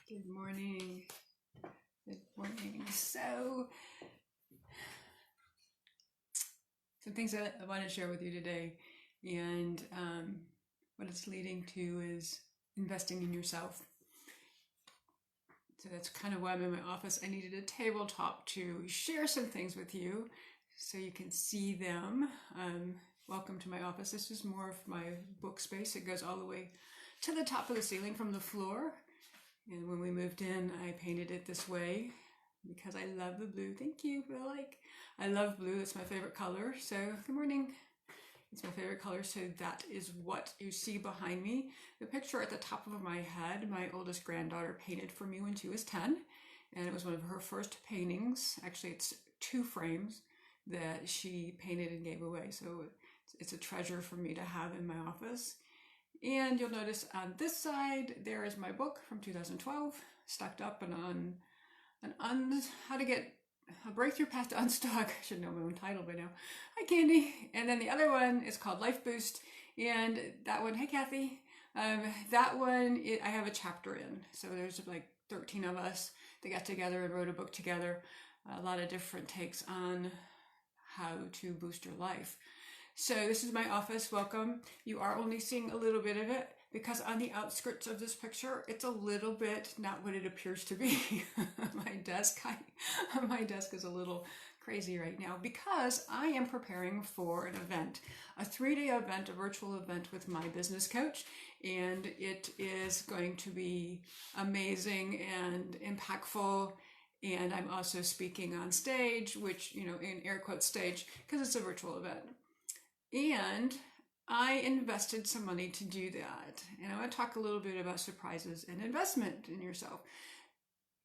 Good morning. Good morning. So, some things that I want to share with you today, and what it's leading to is investing in yourself. So that's kind of why I'm in my office. I needed a tabletop to share some things with you so you can see them. Welcome to my office. This is more of my book space. It goes all the way to the top of the ceiling from the floor. And when we moved in, I painted it this way because I love the blue. Thank you, I love blue. It's my favorite color. So, good morning. It's my favorite color. So that is what you see behind me. The picture at the top of my head, my oldest granddaughter painted for me when she was 10. And it was one of her first paintings. Actually, it's 2 frames that she painted and gave away. So it's a treasure for me to have in my office. And you'll notice on this side, there is my book from 2012, stacked up and on how to get a breakthrough path to unstuck. I should know my own title by now. Hi, Candy. And then the other one is called Life Boost. And that one, hey, Kathy. That one, I have a chapter in. So there's like 13 of us that got together and wrote a book together. A lot of different takes on how to boost your life. So this is my office. Welcome. You are only seeing a little bit of it because on the outskirts of this picture, it's a little bit not what it appears to be. My desk is a little crazy right now because I am preparing for an event, a 3-day event, a virtual event with my business coach, and it is going to be amazing and impactful. And I'm also speaking on stage, which, in air quotes stage, because it's a virtual event. And I invested some money to do that. And I want to talk a little bit about surprises and investment in yourself.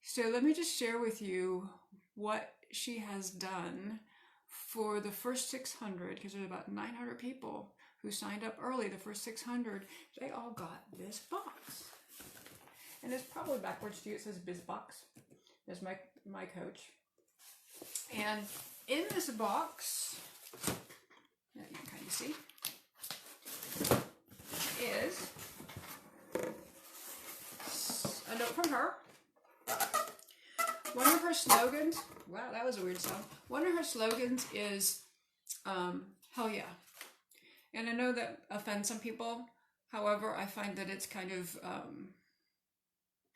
So let me just share with you what she has done for the first 600, because there's about 900 people who signed up early. The first 600, they all got this box. And it's probably backwards to you. It says BizBox. There's my coach. And in this box, you can kind of see, is a note from her. One of her slogans, wow, that was a weird sound. One of her slogans is, hell yeah. And I know that offends some people. However, I find that it's kind of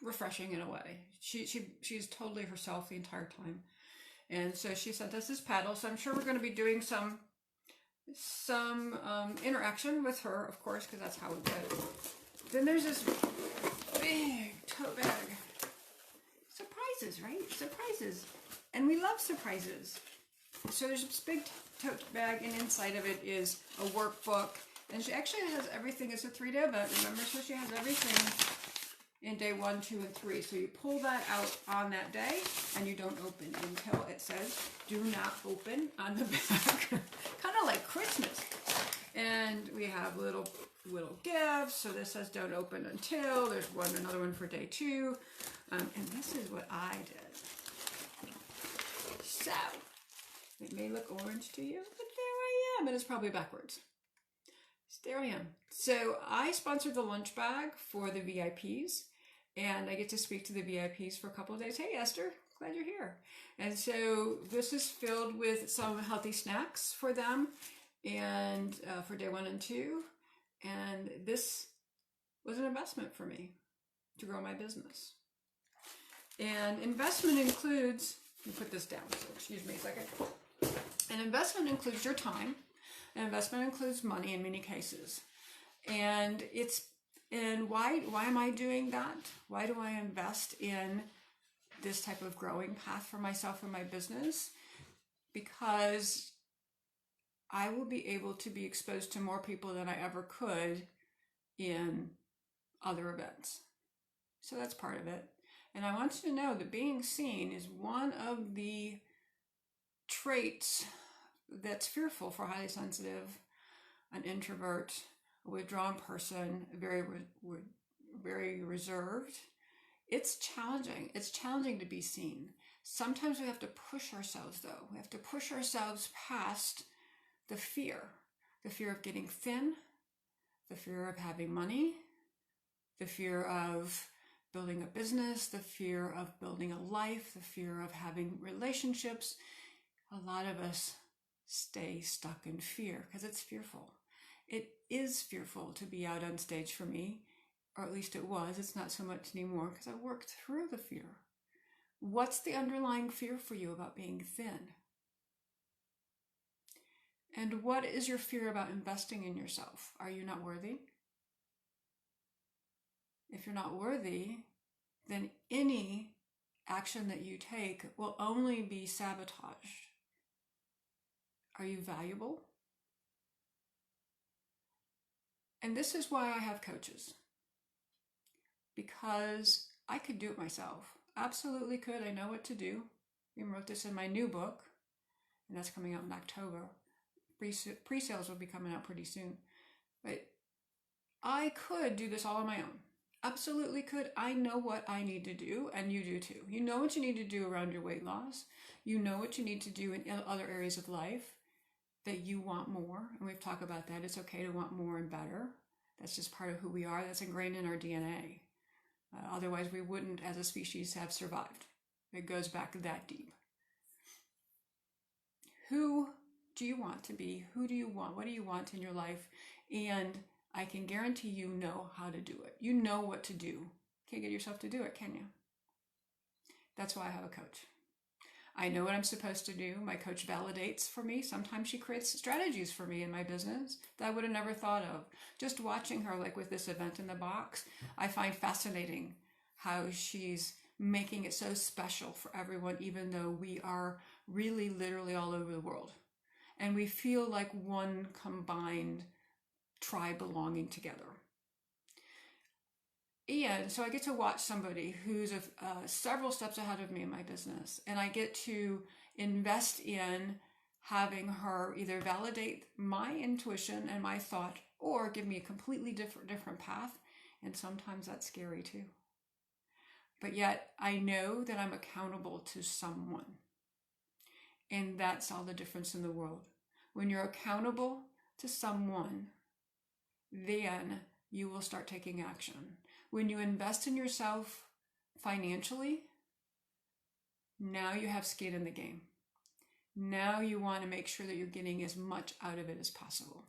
refreshing in a way. She's totally herself the entire time. And so she sent us this paddle. So I'm sure we're going to be doing some interaction with her, of course, because that's how it goes. Then there's this big tote bag. Surprises, right? Surprises. And we love surprises. So there's this big tote bag, and inside of it is a workbook. And she actually has everything. It's a 3-day event, remember? So she has everything in day 1, 2, and 3. So you pull that out on that day, and you don't open until it says, do not open on the back. Kind of like Christmas. And we have little gifts. So this says don't open until. There's another one for day 2. And this is what I did. So, it may look orange to you, but there I am. And it's probably backwards. There I am. So I sponsored the lunch bag for the VIPs, and I get to speak to the VIPs for a couple of days. Hey, Esther, glad you're here. And so this is filled with some healthy snacks for them, and for day 1 and 2. And this was an investment for me to grow my business. And investment includes, let me put this down, so excuse me a second. An investment includes your time. An investment includes money in many cases. And why am I doing that? Why do I invest in this type of growing path for myself and my business? Because I will be able to be exposed to more people than I ever could in other events. So that's part of it. And I want you to know that being seen is one of the traits that's fearful for highly sensitive, an introvert, a withdrawn person, very reserved. It's challenging. It's challenging to be seen. Sometimes we have to push ourselves, though. We have to push ourselves past the fear of getting thin, the fear of having money, the fear of building a business, the fear of building a life, the fear of having relationships. A lot of us stay stuck in fear because it's fearful. It is fearful to be out on stage for me, or at least it was. It's not so much anymore because I worked through the fear. What's the underlying fear for you about being thin? And what is your fear about investing in yourself? Are you not worthy? If you're not worthy, then any action that you take will only be sabotage. Are you valuable? And this is why I have coaches. Because I could do it myself. Absolutely could. I know what to do. I even wrote this in my new book, and that's coming out in October. Pre-sales will be coming out pretty soon. But I could do this all on my own. Absolutely could. I know what I need to do, and you do too. You know what you need to do around your weight loss. You know what you need to do in other areas of life that you want more. And we've talked about that. It's okay to want more and better. That's just part of who we are. That's ingrained in our DNA. Otherwise, we wouldn't, as a species, have survived. It goes back that deep. Who do you want to be? Who do you want? What do you want in your life? And I can guarantee you know how to do it. You know what to do. Can't get yourself to do it, can you? That's why I have a coach. I know what I'm supposed to do. My coach validates for me. Sometimes she creates strategies for me in my business that I would have never thought of. Just watching her, like with this event in the box, I find fascinating how she's making it so special for everyone, even though we are really literally all over the world. And we feel like one combined tribe belonging together. And so I get to watch somebody who's several steps ahead of me in my business, and I get to invest in having her either validate my intuition and my thought, or give me a completely different path. And sometimes that's scary too. But yet I know that I'm accountable to someone. And that's all the difference in the world. When you're accountable to someone, then you will start taking action. When you invest in yourself financially, now you have skin in the game. Now you want to make sure that you're getting as much out of it as possible.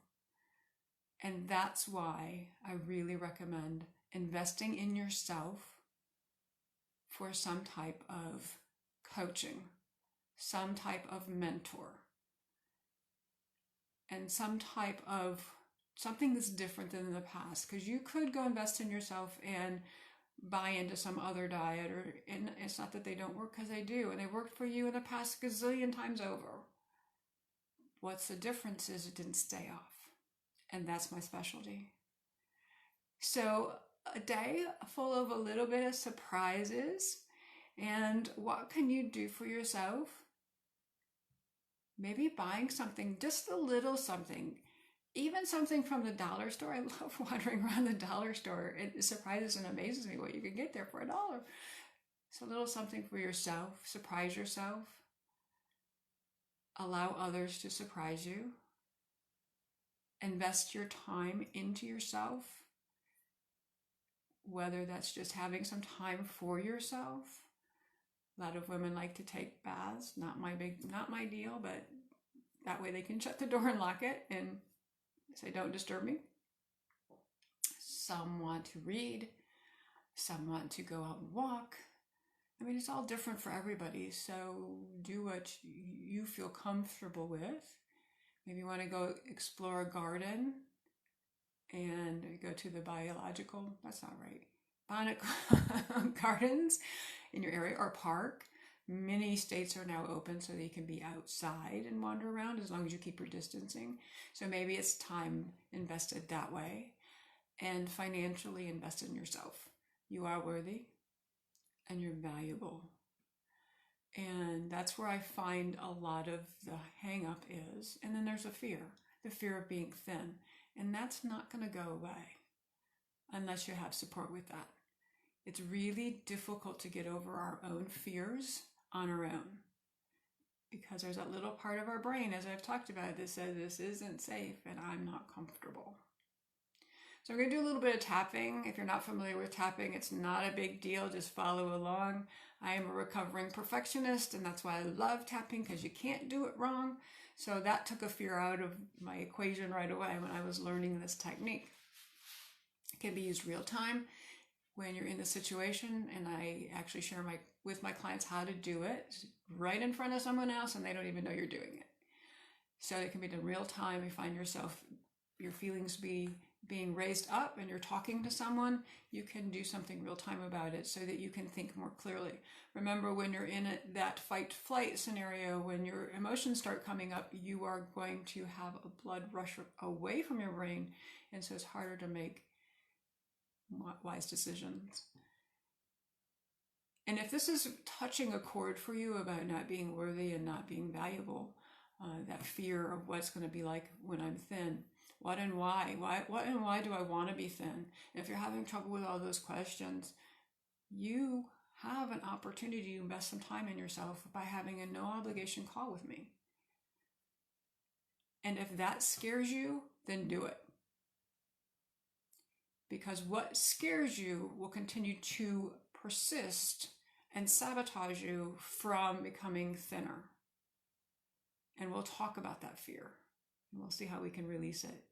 And that's why I really recommend investing in yourself for some type of coaching, some type of mentor, and some type of something that's different than in the past. Because you could go invest in yourself and buy into some other diet, and it's not that they don't work, because they do, and they worked for you in the past gazillion times over. What's the difference is it didn't stay off. And that's my specialty. So a day full of a little bit of surprises. And what can you do for yourself? Maybe buying something, just a little something, even something from the dollar store. I love wandering around the dollar store. It surprises and amazes me what you can get there for $1. So a little something for yourself. Surprise yourself. Allow others to surprise you. Invest your time into yourself. Whether that's just having some time for yourself. A lot of women like to take baths. Not my deal, but that way they can shut the door and lock it and say, don't disturb me. Some want to read. Some want to go out and walk. I mean, it's all different for everybody. So do what you feel comfortable with. Maybe you want to go explore a garden and go to the botanical gardens in your area, or park. Many states are now open so that you can be outside and wander around as long as you keep your distancing. So maybe it's time invested that way, and financially invest in yourself. You are worthy and you're valuable. And that's where I find a lot of the hang up is. And then there's the fear of being thin. And that's not going to go away unless you have support with that. It's really difficult to get over our own fears on our own, because there's that little part of our brain, as I've talked about, that says this isn't safe and I'm not comfortable. So I'm going to do a little bit of tapping. If you're not familiar with tapping, it's not a big deal. Just follow along. I am a recovering perfectionist, and that's why I love tapping, because you can't do it wrong. So that took a fear out of my equation right away when I was learning this technique. It can be used real time when you're in the situation, and I actually share with my clients how to do it right in front of someone else, and they don't even know you're doing it. So it can be done real time. You find yourself, your feelings being raised up and you're talking to someone, you can do something real time about it so that you can think more clearly. Remember, when you're in that fight flight scenario, when your emotions start coming up, you are going to have a blood rush away from your brain, and so it's harder to make wise decisions. And if this is touching a chord for you about not being worthy and not being valuable, that fear of what's going to be like when I'm thin, what and why do I want to be thin? And if you're having trouble with all those questions, you have an opportunity to invest some time in yourself by having a no obligation call with me. And if that scares you, then do it. Because what scares you will continue to persist and sabotage you from becoming thinner. And we'll talk about that fear, and we'll see how we can release it.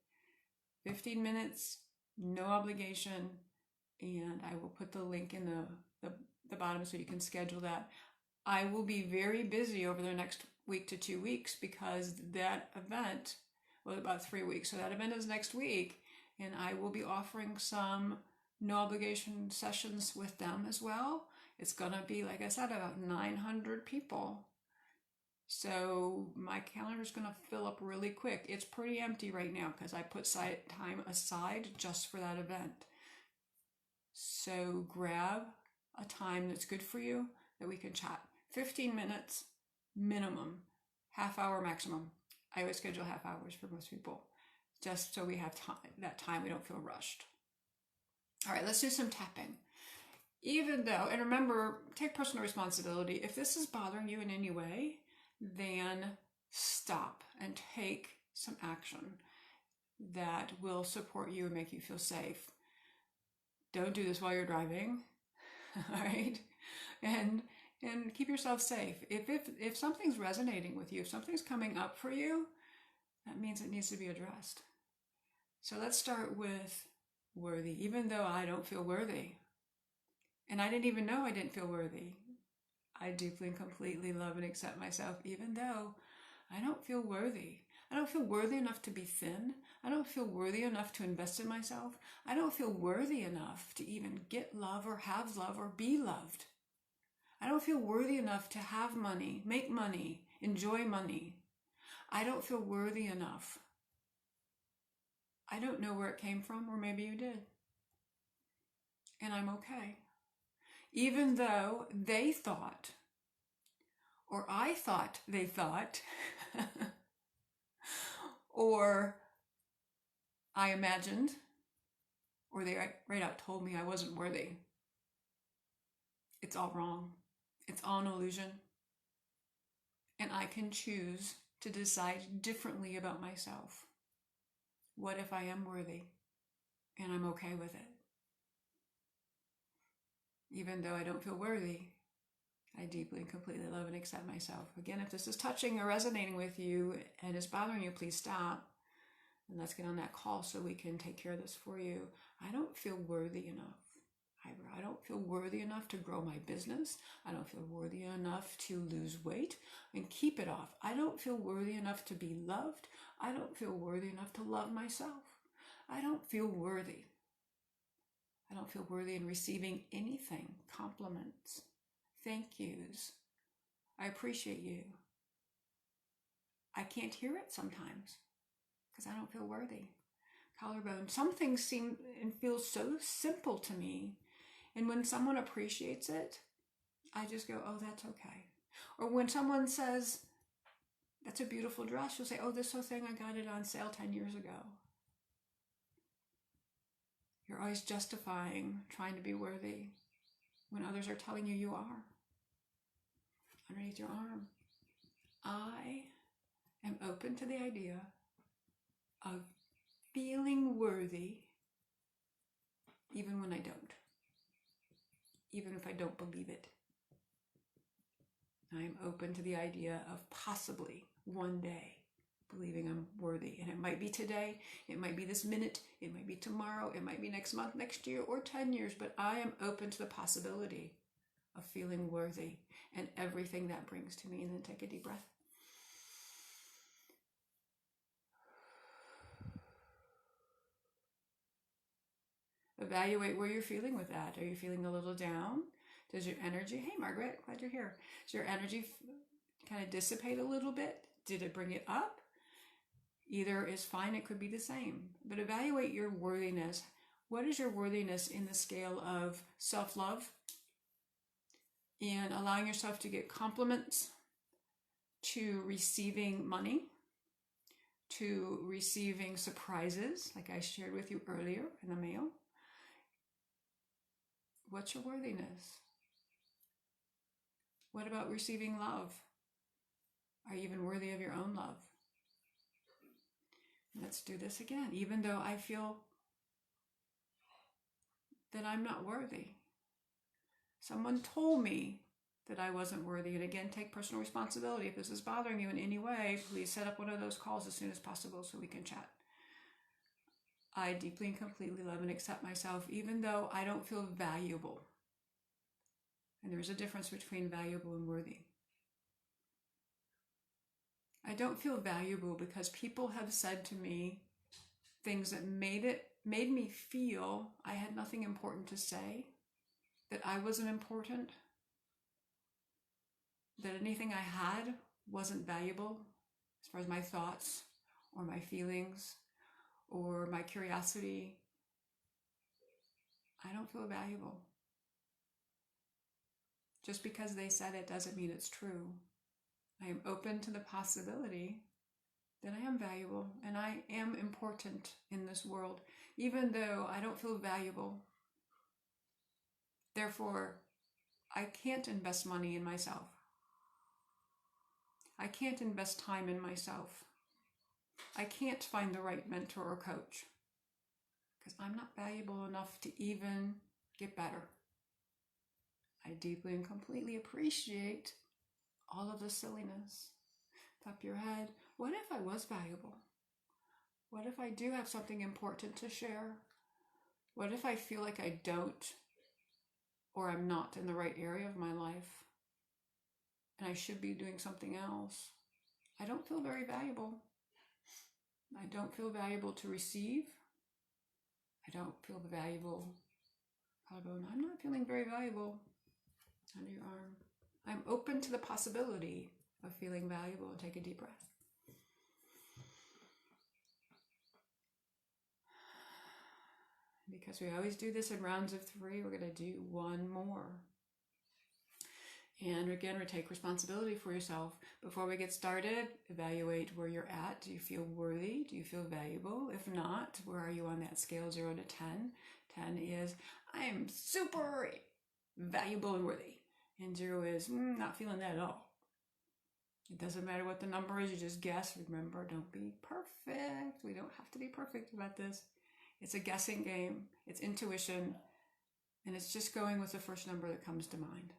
15 minutes, no obligation, and I will put the link in the bottom so you can schedule that. I will be very busy over the next week to 2 weeks, because that event, well, about 3 weeks, so that event is next week, and I will be offering some no obligation sessions with them as well. It's gonna be, like I said, about 900 people. So my calendar is going to fill up really quick. It's pretty empty right now because I put time aside just for that event. So grab a time that's good for you that we can chat. 15 minutes minimum, half hour maximum. I always schedule half hours for most people, just so we have that time, we don't feel rushed. All right, let's do some tapping. Even though, and remember, take personal responsibility. If this is bothering you in any way, then stop and take some action that will support you and make you feel safe. Don't do this while you're driving, all right? And keep yourself safe. If something's resonating with you, if something's coming up for you, that means it needs to be addressed. So let's start with worthy. Even though I don't feel worthy, and I didn't even know I didn't feel worthy, I deeply and completely love and accept myself, even though I don't feel worthy. I don't feel worthy enough to be thin. I don't feel worthy enough to invest in myself. I don't feel worthy enough to even get love or have love or be loved. I don't feel worthy enough to have money, make money, enjoy money. I don't feel worthy enough. I don't know where it came from, or maybe you did. And I'm okay. Even though they thought, or I thought they thought, or I imagined, or they right out told me I wasn't worthy. It's all wrong. It's all an illusion. And I can choose to decide differently about myself. What if I am worthy and I'm okay with it? Even though I don't feel worthy, I deeply and completely love and accept myself. Again, if this is touching or resonating with you and is bothering you, please stop. And let's get on that call so we can take care of this for you. I don't feel worthy enough. I don't feel worthy enough to grow my business. I don't feel worthy enough to lose weight and keep it off. I don't feel worthy enough to be loved. I don't feel worthy enough to love myself. I don't feel worthy. I don't feel worthy in receiving anything, compliments, thank yous. I appreciate you. I can't hear it sometimes because I don't feel worthy. Collarbone. Some things seem and feel so simple to me. And when someone appreciates it, I just go, oh, that's okay. Or when someone says, that's a beautiful dress, you'll say, oh, this whole thing, I got it on sale 10 years ago. You're always justifying trying to be worthy when others are telling you you are. Underneath your arm. I am open to the idea of feeling worthy even when I don't, even if I don't believe it. I am open to the idea of possibly one day believing I'm worthy. And it might be today, it might be this minute, it might be tomorrow, it might be next month, next year, or 10 years, but I am open to the possibility of feeling worthy and everything that brings to me. And then take a deep breath. Evaluate where you're feeling with that. Are you feeling a little down? Does your energy, hey Margaret, glad you're here. Does your energy kind of dissipate a little bit? Did it bring it up? Either is fine, it could be the same. But evaluate your worthiness. What is your worthiness in the scale of self-love and allowing yourself to get compliments, to receiving money, to receiving surprises, like I shared with you earlier in the mail? What's your worthiness? What about receiving love? Are you even worthy of your own love? Let's do this again. Even though I feel that I'm not worthy. Someone told me that I wasn't worthy. And again, take personal responsibility. If this is bothering you in any way, please set up one of those calls as soon as possible so we can chat. I deeply and completely love and accept myself, even though I don't feel valuable. And there's a difference between valuable and worthy. I don't feel valuable because people have said to me things that made me feel I had nothing important to say, that I wasn't important, that anything I had wasn't valuable as far as my thoughts or my feelings or my curiosity. I don't feel valuable. Just because they said it doesn't mean it's true. I am open to the possibility that I am valuable and I am important in this world, even though I don't feel valuable. Therefore, I can't invest money in myself. I can't invest time in myself. I can't find the right mentor or coach because I'm not valuable enough to even get better. I deeply and completely appreciate all of the silliness. Top your head. What if I was valuable? What if I do have something important to share? What if I feel like I don't, or I'm not in the right area of my life and I should be doing something else? I don't feel very valuable. I don't feel valuable to receive. I don't feel valuable. I'm not feeling very valuable. Under your arm. I'm open to the possibility of feeling valuable. Take a deep breath. Because we always do this in rounds of 3, we're going to do one more. And again, take responsibility for yourself. Before we get started, evaluate where you're at. Do you feel worthy? Do you feel valuable? If not, where are you on that scale, 0 to 10? 10 is, I am super valuable and worthy. And 0 is, not feeling that at all. It doesn't matter what the number is, you just guess. Remember, don't be perfect. We don't have to be perfect about this. It's a guessing game. It's intuition. And it's just going with the first number that comes to mind.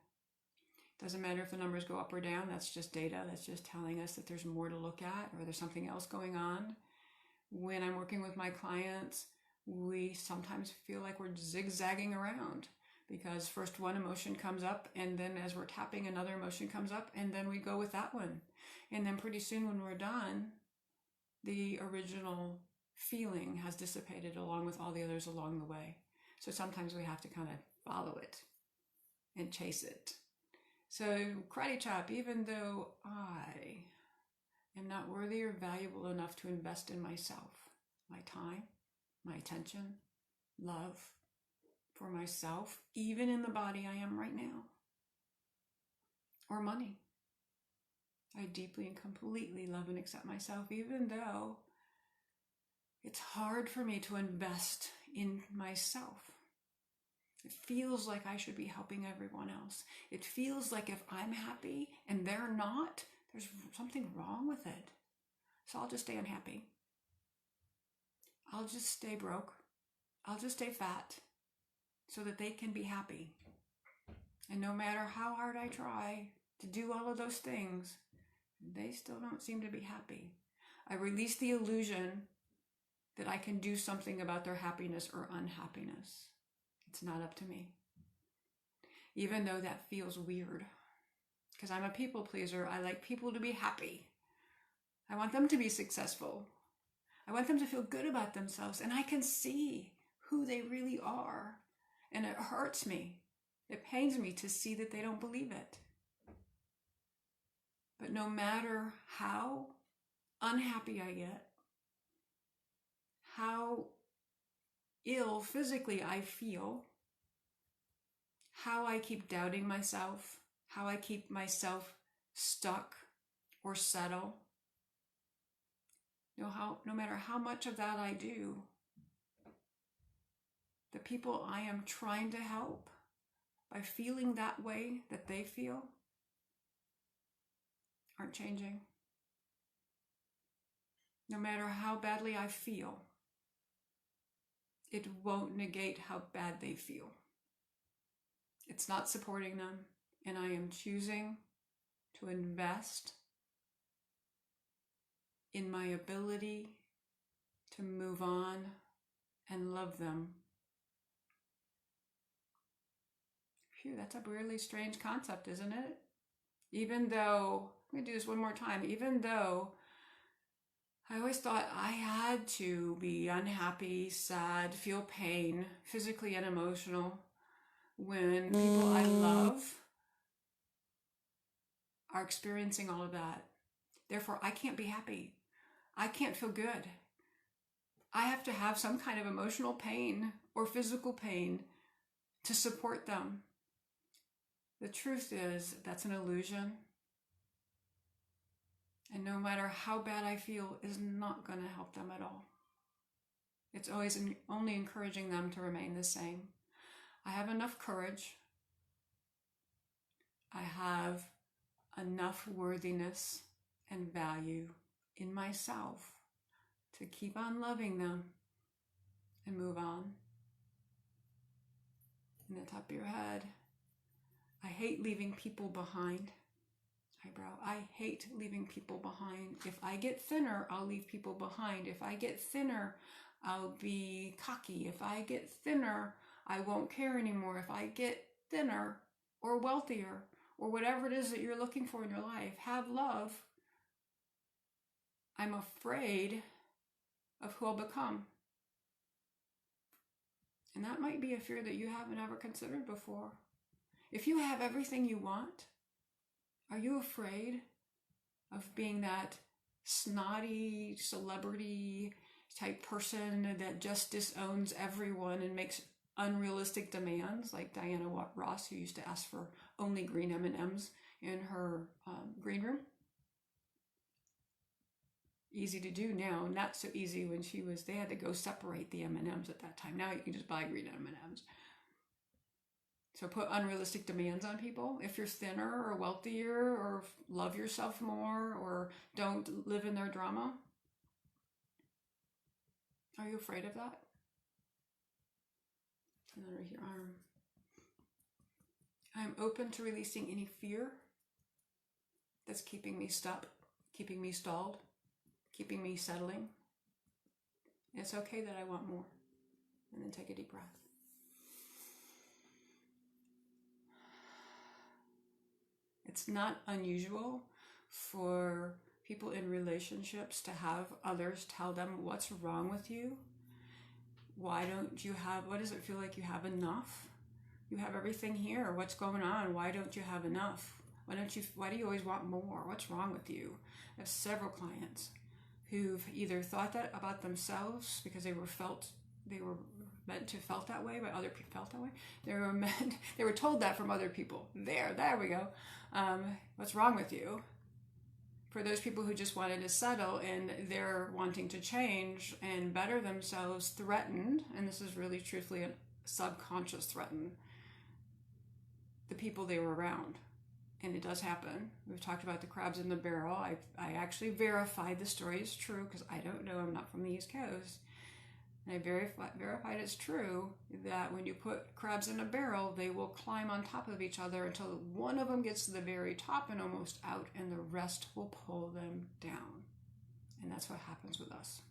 Doesn't matter if the numbers go up or down. That's just data. That's just telling us that there's more to look at or there's something else going on. When I'm working with my clients, we sometimes feel like we're zigzagging around because first one emotion comes up and then as we're tapping, another emotion comes up and then we go with that one. And then pretty soon when we're done, the original feeling has dissipated along with all the others along the way. So sometimes we have to kind of follow it and chase it. So karate chop, even though I am not worthy or valuable enough to invest in myself, my time, my attention, love for myself, even in the body I am right now, or money. I deeply and completely love and accept myself, even though it's hard for me to invest in myself. It feels like I should be helping everyone else. It feels like if I'm happy and they're not, there's something wrong with it. So I'll just stay unhappy. I'll just stay broke. I'll just stay fat. so that they can be happy. And no matter how hard I try to do all of those things, they still don't seem to be happy. I release the illusion that I can do something about their happiness or unhappiness. It's not up to me. Even though that feels weird, because I'm a people pleaser. I like people to be happy. I want them to be successful. I want them to feel good about themselves, and I can see who they really are. And it hurts me. It pains me to see that they don't believe it. But no matter how unhappy I get, how ill physically I feel, how I keep doubting myself, how I keep myself stuck or settle, no matter how much of that I do, the people I am trying to help, by feeling that way that they feel, aren't changing. No matter how badly I feel, it won't negate how bad they feel. It's not supporting them, and I am choosing to invest in my ability to move on and love them. Phew, that's a really strange concept, isn't it? Even though, let me do this one more time, even though I always thought I had to be unhappy, sad, feel pain, physically and emotional, when people I love are experiencing all of that. Therefore, I can't be happy. I can't feel good. I have to have some kind of emotional pain or physical pain to support them. The truth is, that's an illusion. And no matter how bad I feel, is not going to help them at all. It's always only encouraging them to remain the same. I have enough courage. I have enough worthiness and value in myself to keep on loving them and move on. In the top of your head, I hate leaving people behind. Eyebrow, I hate leaving people behind. If I get thinner, I'll leave people behind. If I get thinner, I'll be cocky. If I get thinner, I won't care anymore. If I get thinner or wealthier or whatever it is that you're looking for in your life, have love. I'm afraid of who I'll become. And that might be a fear that you haven't ever considered before. If you have everything you want, are you afraid of being that snotty celebrity type person that just disowns everyone and makes unrealistic demands, like Diana Ross, who used to ask for only green M&Ms in her green room? Easy to do now, not so easy when they had to go separate the M&Ms at that time. Now you can just buy green M&Ms. So put unrealistic demands on people. If you're thinner or wealthier or love yourself more or don't live in their drama, are you afraid of that? And under your arm. I'm open to releasing any fear that's keeping me stuck, keeping me stalled, keeping me settling. It's okay that I want more. And then take a deep breath. It's not unusual for people in relationships to have others tell them what's wrong with you. What does it feel like you have enough? You have everything here. What's going on? Why don't you have enough? Why do you always want more? What's wrong with you? I have several clients who've either thought that about themselves because they were meant to felt that way, but other people felt that way. They were told that from other people. There we go. What's wrong with you? For those people who just wanted to settle and they're wanting to change and better themselves, threatened, and this is really truthfully a subconscious threaten, the people they were around. And it does happen. We've talked about the crabs in the barrel. I actually verified the story is true because I don't know. I'm not from the East Coast. And I verified it's true that when you put crabs in a barrel, they will climb on top of each other until one of them gets to the very top and almost out, and the rest will pull them down. And that's what happens with us.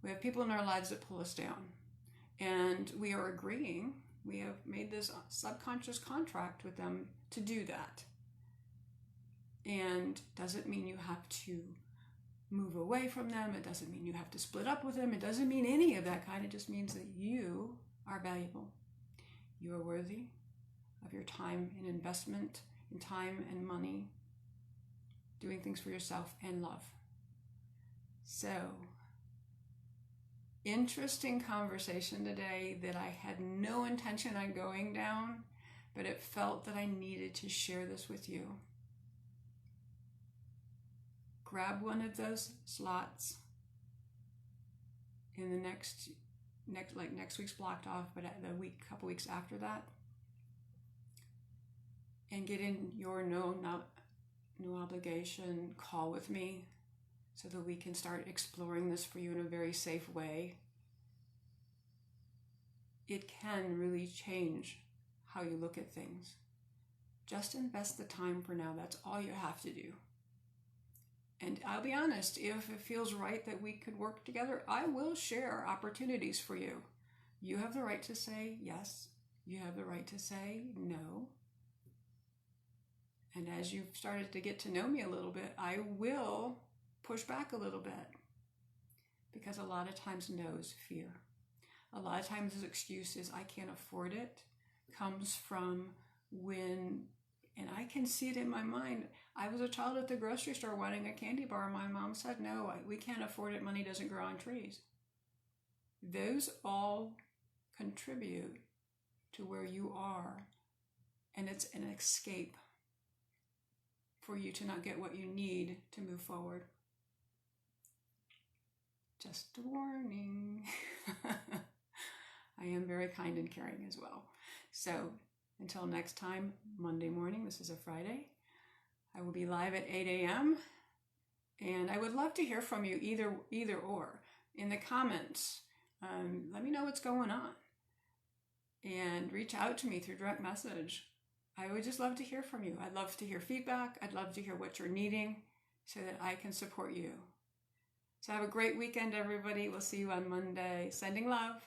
We have people in our lives that pull us down, and we are agreeing. We have made this subconscious contract with them to do that. And doesn't mean you have to move away from them. It doesn't mean you have to split up with them. It doesn't mean any of that kind. It just means that you are valuable. You are worthy of your time and investment in time and money, doing things for yourself and love. So, interesting conversation today that I had no intention on going down, but it felt that I needed to share this with you. Grab one of those slots in the next week's blocked off, but couple weeks after that, and get in your no obligation call with me so that we can start exploring this for you in a very safe way. It can really change how you look at things. Just invest the time for now. That's all you have to do. And I'll be honest, if it feels right that we could work together, I will share opportunities for you. You have the right to say yes. You have the right to say no. And as you've started to get to know me a little bit, I will push back a little bit. Because a lot of times no is fear. A lot of times the excuse is I can't afford it comes from when, and I can see it in my mind, I was a child at the grocery store wanting a candy bar. My mom said, no, we can't afford it. Money doesn't grow on trees. Those all contribute to where you are. And it's an escape for you to not get what you need to move forward. Just a warning. I am very kind and caring as well. So until next time, Monday morning, this is a Friday, I will be live at 8 a.m. And I would love to hear from you either or in the comments. Let me know what's going on. And reach out to me through direct message. I would just love to hear from you. I'd love to hear feedback. I'd love to hear what you're needing so that I can support you. So have a great weekend, everybody. We'll see you on Monday. Sending love.